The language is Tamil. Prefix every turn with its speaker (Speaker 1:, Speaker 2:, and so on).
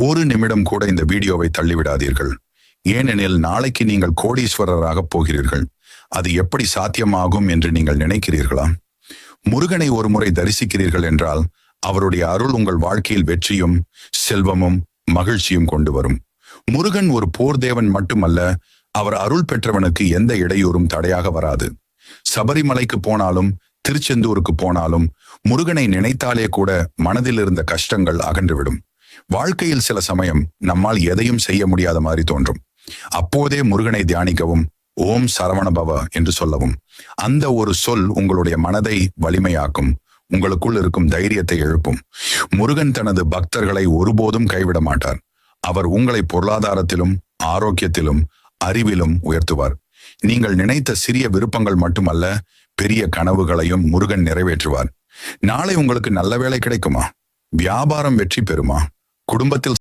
Speaker 1: ஒரு நிமிடம் கூட இந்த வீடியோவை தள்ளிவிடாதீர்கள். ஏனெனில் நாளைக்கு நீங்கள் கோடீஸ்வரராக போகிறீர்கள். அது எப்படி சாத்தியமாகும் என்று நீங்கள் நினைக்கிறீர்களா? முருகனை ஒரு முறை தரிசிக்கிறீர்கள் என்றால் அவருடைய அருள் உங்கள் வாழ்க்கையில் வெற்றியும் செல்வமும் மகிழ்ச்சியும் கொண்டு வரும். முருகன் ஒரு போர் தேவன் மட்டுமல்ல, அவர் அருள் பெற்றவனுக்கு எந்த இடையூறும் தடையாக வராது. சபரிமலைக்கு போனாலும் திருச்செந்தூருக்கு போனாலும் முருகனை நினைத்தாலே கூட மனதில் இருந்த கஷ்டங்கள் அகன்றுவிடும். வாழ்க்கையில் சில சமயம் நம்மால் எதையும் செய்ய முடியாத மாதிரி தோன்றும். அப்போதே முருகனை தியானிக்கவும், ஓம் சரவணபவ என்று சொல்லவும். அந்த ஒரு சொல் உங்களுடைய மனதை வலிமையாக்கும், உங்களுக்குள் இருக்கும் தைரியத்தை எழுப்பும். முருகன் தனது பக்தர்களை ஒருபோதும் கைவிட மாட்டார். அவர் உங்களை பொருளாதாரத்திலும் ஆரோக்கியத்திலும் அறிவிலும் உயர்த்துவார். நீங்கள் நினைத்த சிறிய விருப்பங்கள் மட்டுமல்ல, பெரிய கனவுகளையும் முருகன் நிறைவேற்றுவார். நாளை உங்களுக்கு நல்ல வேலை கிடைக்குமா? வியாபாரம் வெற்றி பெறுமா? குடும்பத்தில்